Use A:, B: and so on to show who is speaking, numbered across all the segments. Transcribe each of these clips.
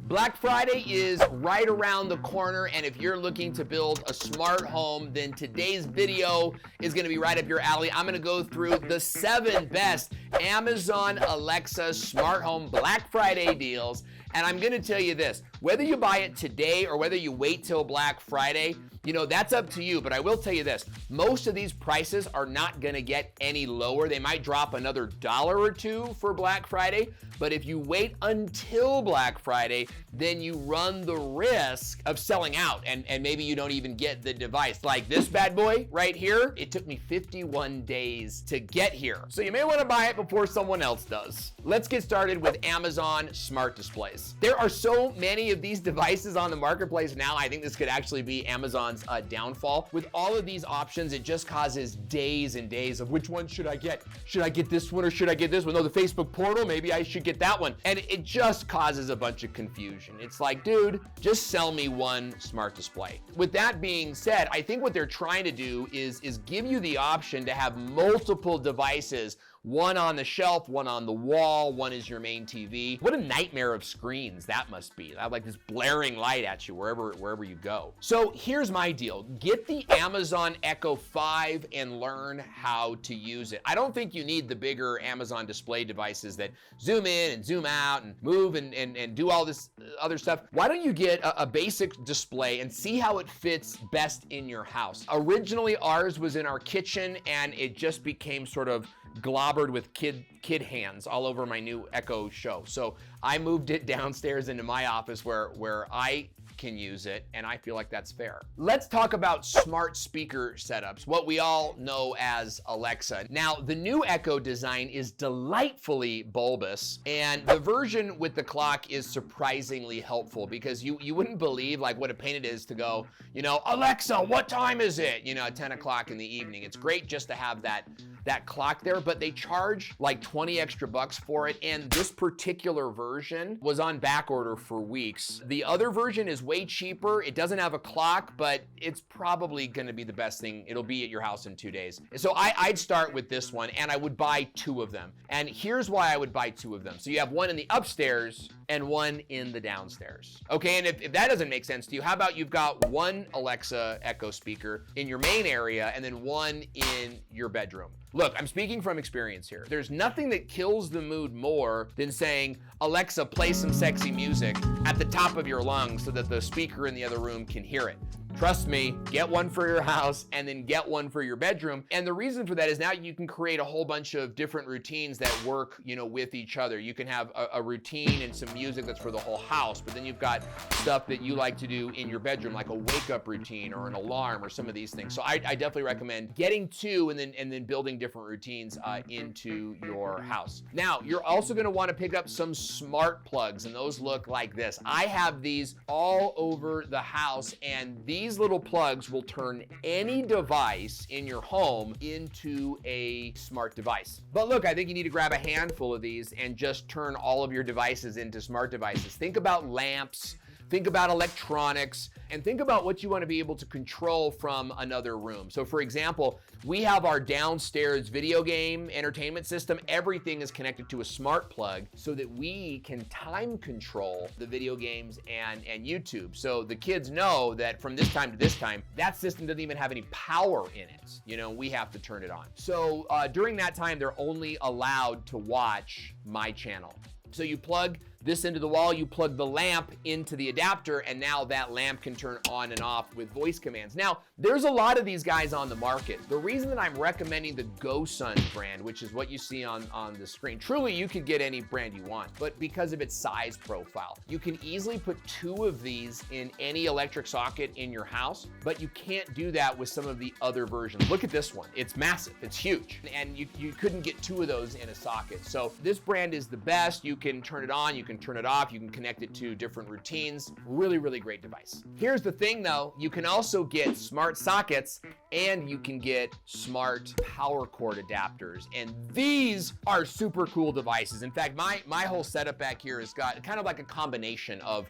A: Black Friday is right around the corner, and if you're looking to build a smart home, then today's video is gonna be right up your alley. I'm gonna go through the 7 best Amazon Alexa smart home Black Friday deals, and I'm gonna tell you this, whether you buy it today or whether you wait till Black Friday, you know, that's up to you, but I will tell you this, most of these prices are not gonna get any lower. They might drop another $1 or $2 for Black Friday, but if you wait until Black Friday, then you run the risk of selling out, and maybe you don't even get the device. Like this bad boy right here, it took me 51 days to get here. So you may wanna buy it before someone else does. Let's get started with Amazon Smart Displays. There are so many of these devices on the marketplace now, I think this could actually be Amazon's downfall. With all of these options, it just causes days and days of which one should I get? Should I get this one or should I get this one? No, the Facebook portal, maybe I should get that one. And it just causes a bunch of confusion. It's like, dude, just sell me one smart display. With that being said, I think what they're trying to do is give you the option to have multiple devices, one on the shelf, one on the wall, one is your main TV. What a nightmare of screens that must be. I have like this blaring light at you wherever you go. So here's my deal. Get the Amazon Echo 5 and learn how to use it. I don't think you need the bigger Amazon display devices that zoom in and zoom out and move and do all this other stuff. Why don't you get a basic display and see how it fits best in your house? Originally, ours was in our kitchen and it just became sort of globbered with kid hands all over my new Echo Show. So I moved it downstairs into my office where I can use it, and I feel like that's fair. Let's talk about smart speaker setups, what we all know as Alexa. Now, the new Echo design is delightfully bulbous, and the version with the clock is surprisingly helpful because you wouldn't believe like what a pain it is to go, you know, Alexa, what time is it? You know, at 10 o'clock in the evening. It's great just to have that clock there, but they charge like 20 extra bucks for it, and this particular version was on back order for weeks. The other version is way cheaper. It doesn't have a clock, but it's probably gonna be the best thing. It'll be at your house in 2 days. So I'd start with this one, and I would buy 2 of them. And here's why I would buy 2 of them. So you have one in the upstairs and one in the downstairs. Okay, and if that doesn't make sense to you, how about you've got one Alexa Echo speaker in your main area and then one in your bedroom? Look, I'm speaking from experience here. There's nothing that kills the mood more than saying, Alexa, play some sexy music at the top of your lungs so that the speaker in the other room can hear it. Trust me, get one for your house and then get one for your bedroom. And the reason for that is now you can create a whole bunch of different routines that work, you know, with each other. You can have a routine and some music that's for the whole house, but then you've got stuff that you like to do in your bedroom, like a wake-up routine or an alarm or some of these things. So I definitely recommend getting 2 and then building different routines into your house. Now, you're also gonna wanna pick up some smart plugs, and those look like this. I have these all over the house, and these little plugs will turn any device in your home into a smart device. But look, I think you need to grab a handful of these and just turn all of your devices into smart devices. Think about lamps, think about electronics, and think about what you want to be able to control from another room. So for example, we have our downstairs video game entertainment system. Everything is connected to a smart plug so that we can time control the video games and YouTube. So the kids know that from this time to this time, that system doesn't even have any power in it. You know, we have to turn it on. So during that time, they're only allowed to watch my channel. So you plug this into the wall, you plug the lamp into the adapter, and now that lamp can turn on and off with voice commands. Now, there's a lot of these guys on the market. The reason that I'm recommending the GoSun brand, which is what you see on the screen, truly you could get any brand you want, but because of its size profile, you can easily put 2 of these in any electric socket in your house, but you can't do that with some of the other versions. Look at this one. It's massive, it's huge, and you couldn't get 2 of those in a socket. So this brand is the best. You can turn it on, you can turn it off, you can connect it to different routines. Really, really great device. Here's the thing though, you can also get smart sockets and you can get smart power cord adapters. And these are super cool devices. In fact, my whole setup back here has got kind of like a combination of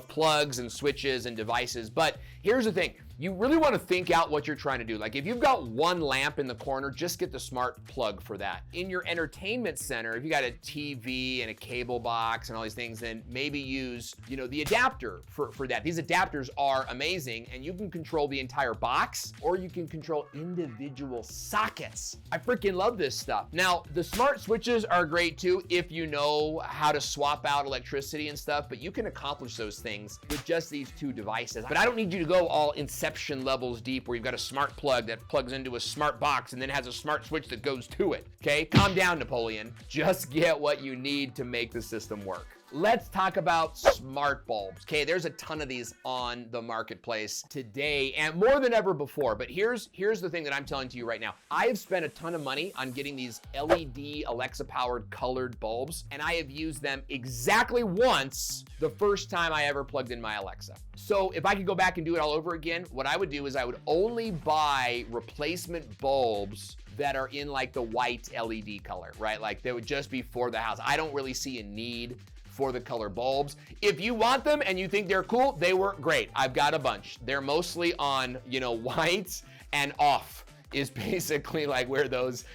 A: plugs and switches and devices. But here's the thing, you really want to think out what you're trying to do. Like if you've got one lamp in the corner, just get the smart plug for that. In your entertainment center, if you got a TV and a cable box and all these things, then maybe use, you know, the adapter for that. These adapters are amazing, and you can control the entire box, or you can control individual sockets. I freaking love this stuff. Now, the smart switches are great too if you know how to swap out electricity and stuff, but you can accomplish those things with just these two devices. But I don't need you to go all Inception levels deep where you've got a smart plug that plugs into a smart box and then has a smart switch that goes to it, okay? Calm down, Napoleon. Just get what you need to make the system work. Let's talk about smart bulbs. Okay, there's a ton of these on the marketplace today and more than ever before. But here's the thing that I'm telling to you right now. I have spent a ton of money on getting these LED Alexa-powered colored bulbs, and I have used them exactly once the first time I ever plugged in my Alexa. So if I could go back and do it all over again, what I would do is I would only buy replacement bulbs that are in like the white LED color, right? Like they would just be for the house. I don't really see a need for the color bulbs. If you want them and you think they're cool, they work great. I've got a bunch. They're mostly on, you know, white and off is basically like where those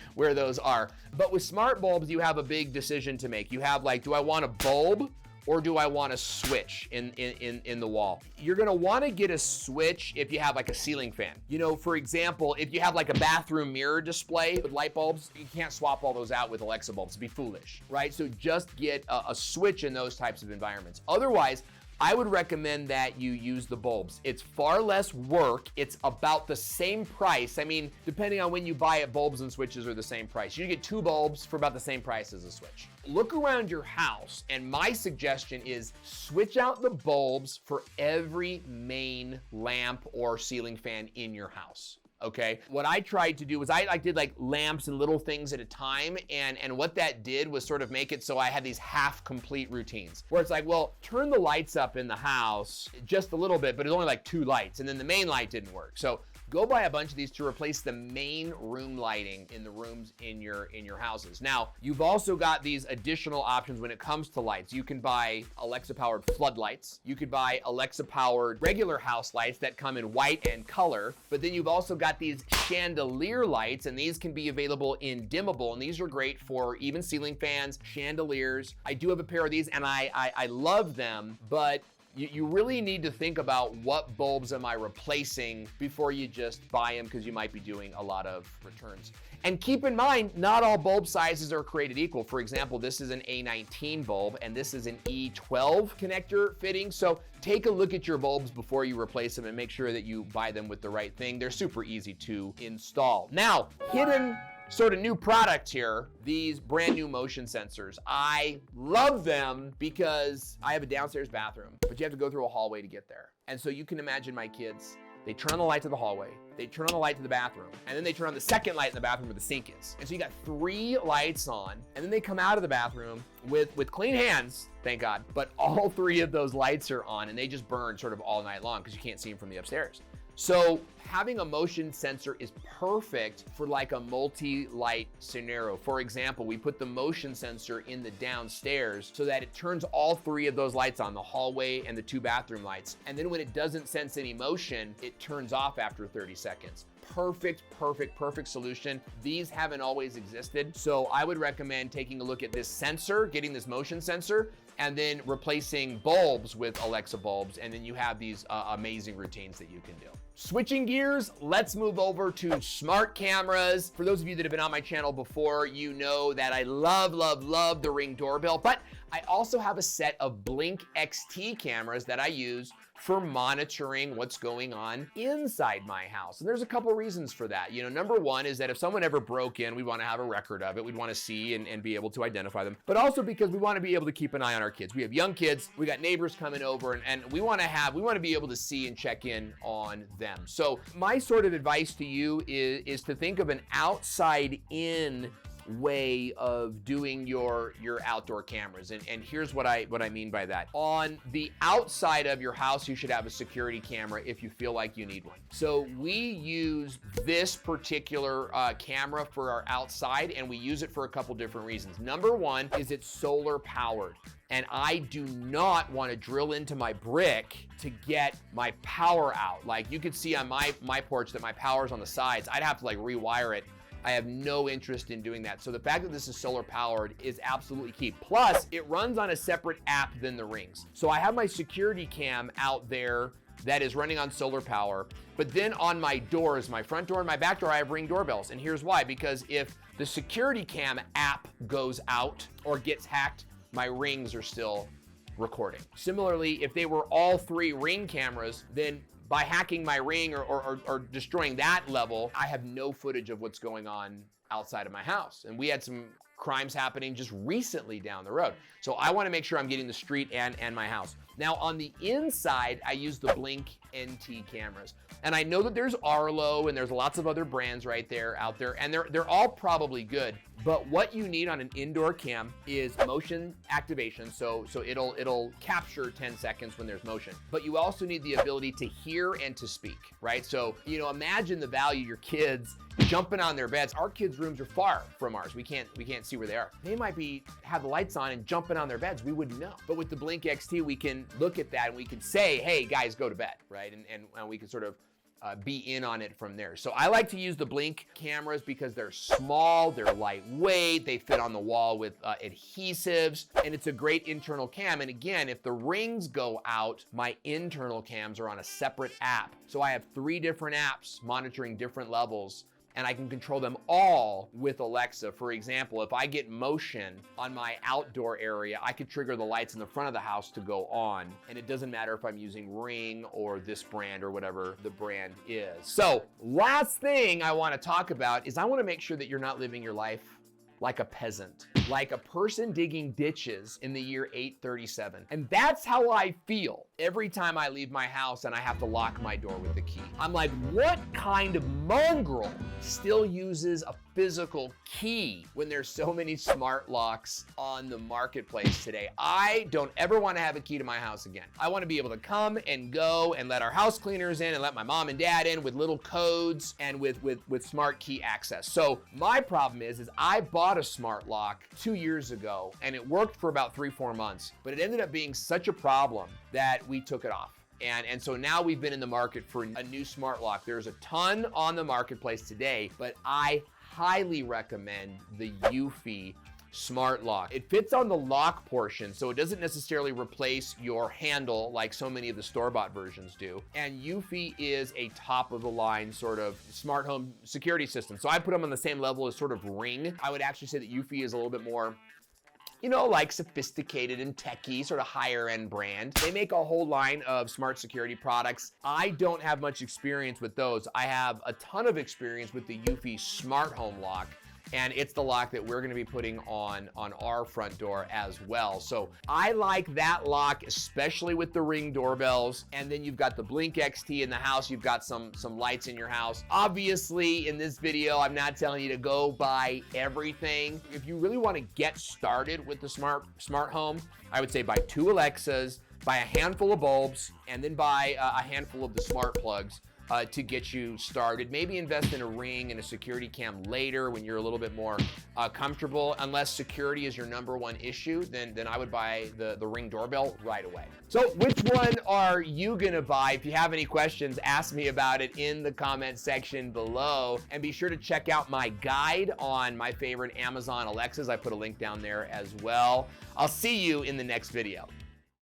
A: are. But with smart bulbs, you have a big decision to make. You have like, do I want a bulb or do I want a switch in the wall? You're gonna wanna get a switch if you have like a ceiling fan. You know, for example, if you have like a bathroom mirror display with light bulbs, you can't swap all those out with Alexa bulbs. It'd be foolish, right? So just get a switch in those types of environments. Otherwise, I would recommend that you use the bulbs. It's far less work. It's about the same price. I mean, depending on when you buy it, bulbs and switches are the same price. You get 2 bulbs for about the same price as a switch. Look around your house, and my suggestion is switch out the bulbs for every main lamp or ceiling fan in your house. Okay, what I tried to do was I did like lamps and little things at a time, and what that did was sort of make it so I had these half complete routines where it's like, well, turn the lights up in the house just a little bit, but it's only like 2 lights, and then the main light didn't work. So go buy a bunch of these to replace the main room lighting in the rooms in your houses. Now, you've also got these additional options when it comes to lights. You can buy Alexa-powered floodlights. You could buy Alexa-powered regular house lights that come in white and color, but then you've also got these chandelier lights, and these can be available in dimmable, and these are great for even ceiling fans, chandeliers. I do have a pair of these, and I love them, but you really need to think about what bulbs am I replacing before you just buy them, because you might be doing a lot of returns. And keep in mind, not all bulb sizes are created equal. For example, this is an A19 bulb, and this is an E12 connector fitting. So take a look at your bulbs before you replace them and make sure that you buy them with the right thing. They're super easy to install. Now, hidden sort of new product here, these brand new motion sensors. I love them because I have a downstairs bathroom, but you have to go through a hallway to get there. And so you can imagine my kids, they turn on the light to the hallway, they turn on the light to the bathroom, and then they turn on the second light in the bathroom where the sink is. And so you got 3 lights on, and then they come out of the bathroom with clean hands, thank God, but all 3 of those lights are on, and they just burn sort of all night long because you can't see them from the upstairs. So having a motion sensor is perfect for like a multi-light scenario. For example, we put the motion sensor in the downstairs so that it turns all 3 of those lights on, the hallway and the 2 bathroom lights. And then when it doesn't sense any motion, it turns off after 30 seconds. Perfect solution. These haven't always existed. So I would recommend taking a look at this sensor, getting this motion sensor, and then replacing bulbs with Alexa bulbs, and then you have these amazing routines that you can do. Switching gears, let's move over to smart cameras. For those of you that have been on my channel before, you know that I love the Ring Doorbell, but I also have a set of Blink XT cameras that I use for monitoring what's going on inside my house. And there's a couple reasons for that. You know, number one is that if someone ever broke in, we want to have a record of it. We'd want to see and be able to identify them, but also because we want to be able to keep an eye on our kids. We have young kids, we got neighbors coming over, and we want to be able to see and check in on them. So my sort of advice to you is to think of an outside in way of doing your outdoor cameras, and here's what I mean by that. On the outside of your house, you should have a security camera if you feel like you need one. So we use this particular camera for our outside, and we use it for a couple different reasons. Number one is it's solar powered, and I do not want to drill into my brick to get my power out. Like you could see on my porch that my power's on the sides. I'd have to like rewire it I have no interest in doing that. So the fact that this is solar powered is absolutely key. Plus, it runs on a separate app than the Rings. So I have my security cam out there that is running on solar power, but then on my doors, my front door and my back door, I have Ring doorbells. And here's why, because if the security cam app goes out or gets hacked, my Rings are still recording. Similarly, if they were all 3 Ring cameras, then by hacking my Ring or destroying that level, I have no footage of what's going on outside of my house. And we had some crimes happening just recently down the road. So I wanna make sure I'm getting the street and my house. Now on the inside, I use the Blink NT cameras. And I know that there's Arlo and there's lots of other brands right there out there, and they're all probably good. But what you need on an indoor cam is motion activation, so it'll capture 10 seconds when there's motion. But you also need the ability to hear and to speak, right? So, imagine the value your kids jumping on their beds. Our kids' rooms are far from ours. We can't see where they are. They might have the lights on and jumping on their beds. We wouldn't know. But with the Blink XT, we can look at that and we can say, hey, guys, go to bed, right? And we can sort of be in on it from there. So I like to use the Blink cameras because they're small, they're lightweight, they fit on the wall with adhesives, and it's a great internal cam. And again, if the Rings go out, my internal cams are on a separate app. So I have 3 different apps monitoring different levels, and I can control them all with Alexa. For example, if I get motion on my outdoor area, I could trigger the lights in the front of the house to go on, and it doesn't matter if I'm using Ring or this brand or whatever the brand is. So last thing I wanna talk about is I wanna make sure that you're not living your life like a peasant, like a person digging ditches in the year 837. And that's how I feel every time I leave my house and I have to lock my door with the key. I'm like, what kind of mongrel still uses a physical key when there's so many smart locks on the marketplace today? I don't ever want to have a key to my house again. I want to be able to come and go and let our house cleaners in and let my mom and dad in with little codes and with smart key access. So my problem is I bought a smart lock 2 years ago and it worked for about 3-4 months, but it ended up being such a problem that we took it off. And so now we've been in the market for a new smart lock. There's a ton on the marketplace today, but I highly recommend the Eufy smart lock. It fits on the lock portion, so it doesn't necessarily replace your handle like so many of the store-bought versions do. And Eufy is a top-of-the-line sort of smart home security system. So I put them on the same level as sort of Ring. I would actually say that Eufy is a little bit more, like sophisticated and techy, sort of higher end brand. They make a whole line of smart security products. I don't have much experience with those. I have a ton of experience with the Eufy smart home lock. And it's the lock that we're gonna be putting on our front door as well. So I like that lock, especially with the Ring doorbells. And then you've got the Blink XT in the house. You've got some lights in your house. Obviously, in this video, I'm not telling you to go buy everything. If you really wanna get started with the smart home, I would say buy 2 Alexas, buy a handful of bulbs, and then buy a handful of the smart plugs. To get you started. Maybe invest in a Ring and a security cam later when you're a little bit more comfortable. Unless security is your #1 issue, then I would buy the Ring doorbell right away. So which one are you gonna buy? If you have any questions, ask me about it in the comment section below. And be sure to check out my guide on my favorite Amazon Alexas. I put a link down there as well. I'll see you in the next video.